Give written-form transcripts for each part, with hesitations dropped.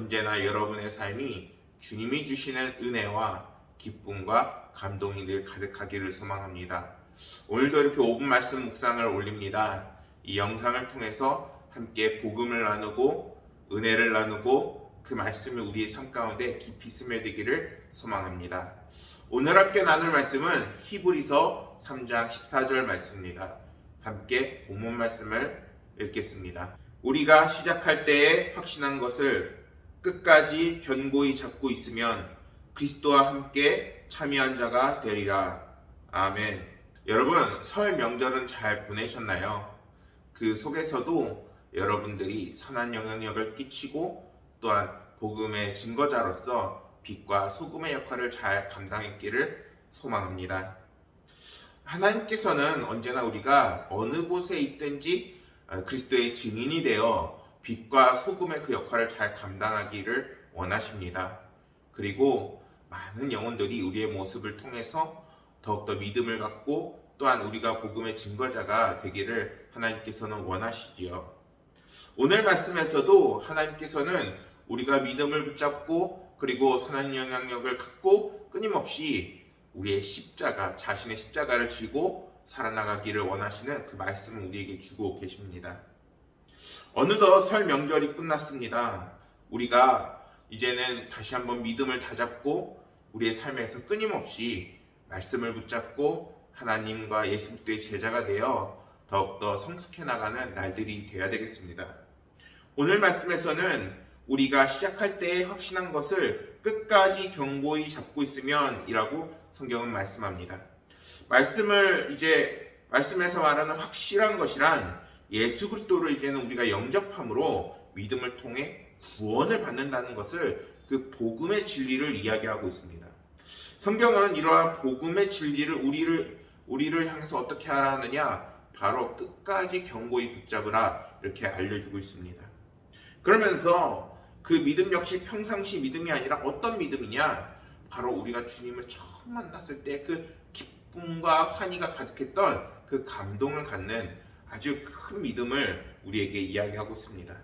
언제나 여러분의 삶이 주님이 주시는 은혜와 기쁨과 감동이 늘 가득하기를 소망합니다. 오늘도 이렇게 5분 말씀 묵상을 올립니다. 이 영상을 통해서 함께 복음을 나누고 은혜를 나누고 그 말씀을 우리의 삶 가운데 깊이 스며들기를 소망합니다. 오늘 함께 나눌 말씀은 히브리서 3장 14절 말씀입니다. 함께 본문 말씀을 읽겠습니다. 우리가 시작할 때에 확신한 것을 끝까지 견고히 잡고 있으면 그리스도와 함께 참여한 자가 되리라. 아멘. 여러분, 설 명절은 잘 보내셨나요? 그 속에서도 여러분들이 선한 영향력을 끼치고 또한 복음의 증거자로서 빛과 소금의 역할을 잘 감당했기를 소망합니다. 하나님께서는 언제나 우리가 어느 곳에 있든지 그리스도의 증인이 되어 빛과 소금의 그 역할을 잘 감당하기를 원하십니다. 그리고 많은 영혼들이 우리의 모습을 통해서 더욱더 믿음을 갖고 또한 우리가 복음의 증거자가 되기를 하나님께서는 원하시지요. 오늘 말씀에서도 하나님께서는 우리가 믿음을 붙잡고 그리고 선한 영향력을 갖고 끊임없이 우리의 십자가, 자신의 십자가를 지고 살아나가기를 원하시는 그 말씀을 우리에게 주고 계십니다. 어느덧 설 명절이 끝났습니다. 우리가 이제는 다시 한번 믿음을 다잡고 우리의 삶에서 끊임없이 말씀을 붙잡고 하나님과 예수 그리스도의 제자가 되어 더욱더 성숙해 나가는 날들이 되어야 되겠습니다. 오늘 말씀에서는 우리가 시작할 때에 확신한 것을 끝까지 견고히 잡고 있으면 이라고 성경은 말씀합니다. 말씀에서 말하는 확실한 것이란 예수 그리스도를 이제는 우리가 영접함으로 믿음을 통해 구원을 받는다는 것을 그 복음의 진리를 이야기하고 있습니다. 성경은 이러한 복음의 진리를 우리를 향해서 어떻게 하라 하느냐? 바로 끝까지 견고히 붙잡으라 이렇게 알려주고 있습니다. 그러면서 그 믿음 역시 평상시 믿음이 아니라 어떤 믿음이냐? 바로 우리가 주님을 처음 만났을 때 그 기쁨과 환희가 가득했던 그 감동을 갖는 아주 큰 믿음을 우리에게 이야기하고 있습니다.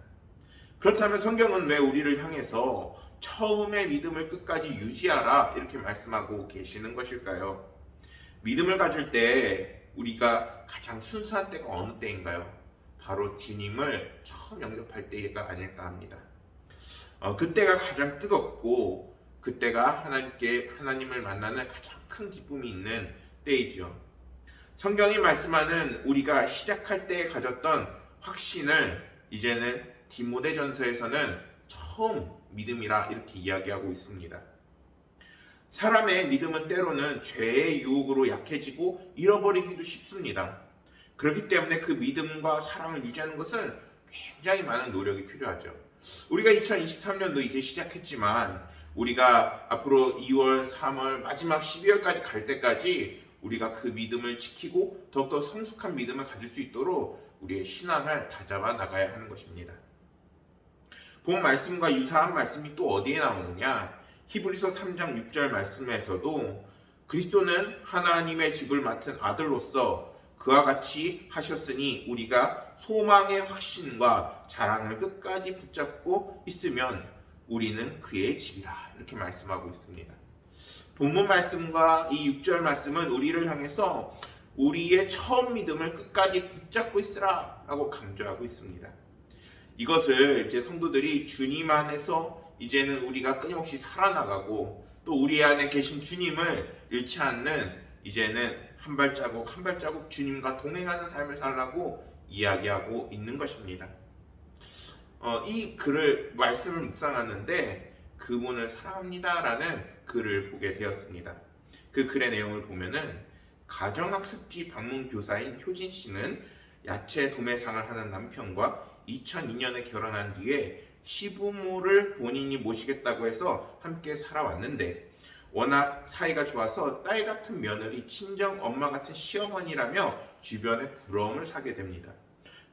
그렇다면 성경은 왜 우리를 향해서 처음의 믿음을 끝까지 유지하라 이렇게 말씀하고 계시는 것일까요? 믿음을 가질 때 우리가 가장 순수한 때가 어느 때인가요? 바로 주님을 처음 영접할 때가 아닐까 합니다. 그때가 가장 뜨겁고 그때가 하나님을 만나는 가장 큰 기쁨이 있는 때이죠. 성경이 말씀하는 우리가 시작할 때 가졌던 확신을 이제는 디모데전서에서는 처음 믿음이라 이렇게 이야기하고 있습니다. 사람의 믿음은 때로는 죄의 유혹으로 약해지고 잃어버리기도 쉽습니다. 그렇기 때문에 그 믿음과 사랑을 유지하는 것은 굉장히 많은 노력이 필요하죠. 우리가 2023년도 이제 시작했지만 우리가 앞으로 2월, 3월, 마지막 12월까지 갈 때까지 우리가 그 믿음을 지키고 더욱더 성숙한 믿음을 가질 수 있도록 우리의 신앙을 다잡아 나가야 하는 것입니다. 본 말씀과 유사한 말씀이 또 어디에 나오느냐? 히브리서 3장 6절 말씀에서도 그리스도는 하나님의 직을 맡은 아들로서 그와 같이 하셨으니 우리가 소망의 확신과 자랑을 끝까지 붙잡고 있으면 우리는 그의 집이라 이렇게 말씀하고 있습니다. 본문 말씀과 이 6절 말씀은 우리를 향해서 우리의 처음 믿음을 끝까지 붙잡고 있으라 라고 강조하고 있습니다. 이것을 이제 성도들이 주님 안에서 이제는 우리가 끊임없이 살아나가고 또 우리 안에 계신 주님을 잃지 않는 이제는 한 발자국 한 발자국 주님과 동행하는 삶을 살라고 이야기하고 있는 것입니다. 이 말씀을 묵상하는데 그분을 사랑합니다라는 글을 보게 되었습니다. 그 글의 내용을 보면은 가정학습지 방문교사인 효진 씨는 야채 도매상을 하는 남편과 2002년에 결혼한 뒤에 시부모를 본인이 모시겠다고 해서 함께 살아왔는데 워낙 사이가 좋아서 딸 같은 며느리, 친정 엄마 같은 시어머니라며 주변에 부러움을 사게 됩니다.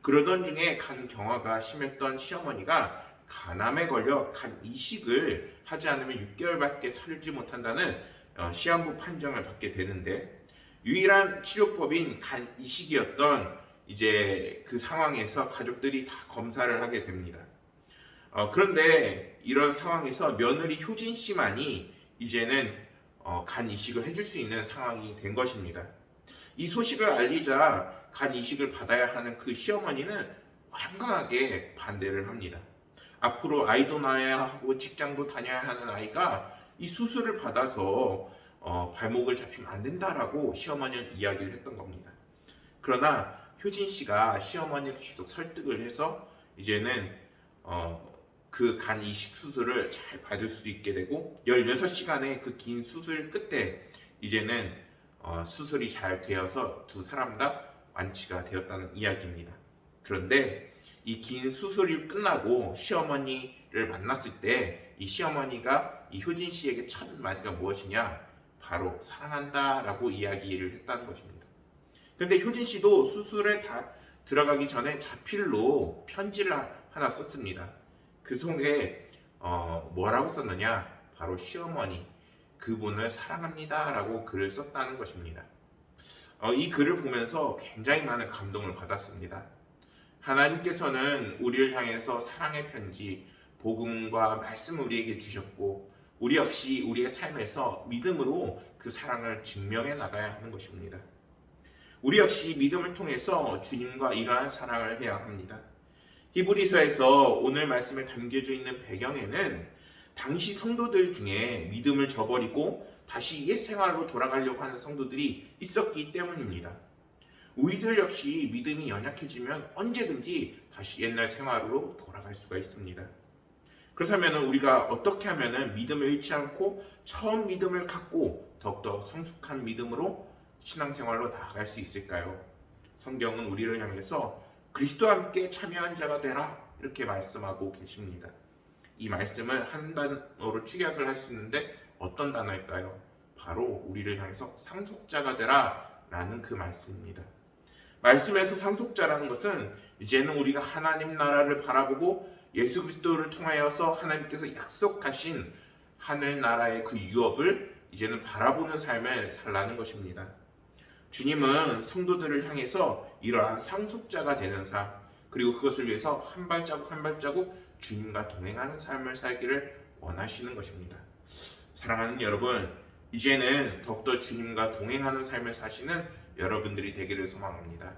그러던 중에 간 경화가 심했던 시어머니가 간암에 걸려 간 이식을 하지 않으면 6개월밖에 살지 못한다는 시한부 판정을 받게 되는데 유일한 치료법인 간 이식이었던 이제 그 상황에서 가족들이 다 검사를 하게 됩니다. 그런데 이런 상황에서 며느리 효진 씨만이 이제는 간 이식을 해줄 수 있는 상황이 된 것입니다. 이 소식을 알리자 간 이식을 받아야 하는 그 시어머니는 완강하게 반대를 합니다. 앞으로 아이도 낳아야 하고 직장도 다녀야 하는 아이가 이 수술을 받아서 발목을 잡히면 안 된다라고 시어머니는 이야기를 했던 겁니다. 그러나 효진 씨가 시어머니를 계속 설득을 해서 이제는 그 간 이식 수술을 잘 받을 수 있게 되고 16시간의 그 긴 수술 끝에 이제는 수술이 잘 되어서 두 사람 다 완치가 되었다는 이야기입니다. 그런데 이 긴 수술이 끝나고 시어머니를 만났을 때 이 시어머니가 이 효진 씨에게 첫 마디가 무엇이냐? 바로 사랑한다라고 이야기를 했다는 것입니다. 그런데 효진 씨도 수술에 다 들어가기 전에 자필로 편지를 하나 썼습니다. 그 속에 뭐라고 썼느냐? 바로 시어머니 그분을 사랑합니다라고 글을 썼다는 것입니다. 이 글을 보면서 굉장히 많은 감동을 받았습니다. 하나님께서는 우리를 향해서 사랑의 편지, 복음과 말씀을 우리에게 주셨고 우리 역시 우리의 삶에서 믿음으로 그 사랑을 증명해 나가야 하는 것입니다. 우리 역시 믿음을 통해서 주님과 이러한 사랑을 해야 합니다. 히브리서에서 오늘 말씀에 담겨져 있는 배경에는 당시 성도들 중에 믿음을 저버리고 다시 옛 생활로 돌아가려고 하는 성도들이 있었기 때문입니다. 우리들 역시 믿음이 연약해지면 언제든지 다시 옛날 생활로 돌아갈 수가 있습니다. 그렇다면 우리가 어떻게 하면 믿음을 잃지 않고 처음 믿음을 갖고 더욱더 성숙한 믿음으로 신앙생활로 나아갈 수 있을까요? 성경은 우리를 향해서 그리스도와 함께 참여한 자가 되라 이렇게 말씀하고 계십니다. 이 말씀을 한 단어로 축약을 할 수 있는데 어떤 단어일까요? 바로 우리를 향해서 상속자가 되라 라는 그 말씀입니다. 말씀에서 상속자라는 것은 이제는 우리가 하나님 나라를 바라보고 예수 그리스도를 통하여서 하나님께서 약속하신 하늘나라의 그 유업을 이제는 바라보는 삶을 살라는 것입니다. 주님은 성도들을 향해서 이러한 상속자가 되는 삶, 그리고 그것을 위해서 한 발자국 한 발자국 주님과 동행하는 삶을 살기를 원하시는 것입니다. 사랑하는 여러분, 이제는 더욱더 주님과 동행하는 삶을 사시는 여러분들이 되기를 소망합니다.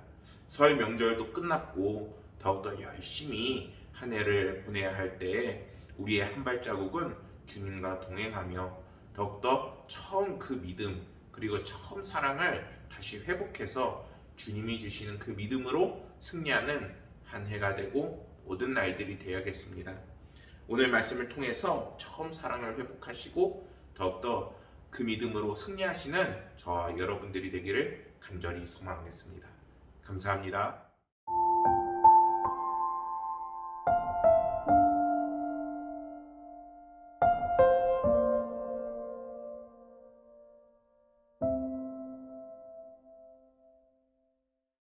설 명절도 끝났고 더욱더 열심히 한 해를 보내야 할 때에 우리의 한 발자국은 주님과 동행하며 더욱더 처음 그 믿음 그리고 처음 사랑을 다시 회복해서 주님이 주시는 그 믿음으로 승리하는 한 해가 되고 모든 날들이 되어야겠습니다. 오늘 말씀을 통해서 처음 사랑을 회복하시고 더욱더 그 믿음으로 승리하시는 저와 여러분들이 되기를 간절히 소망하겠습니다. 감사합니다.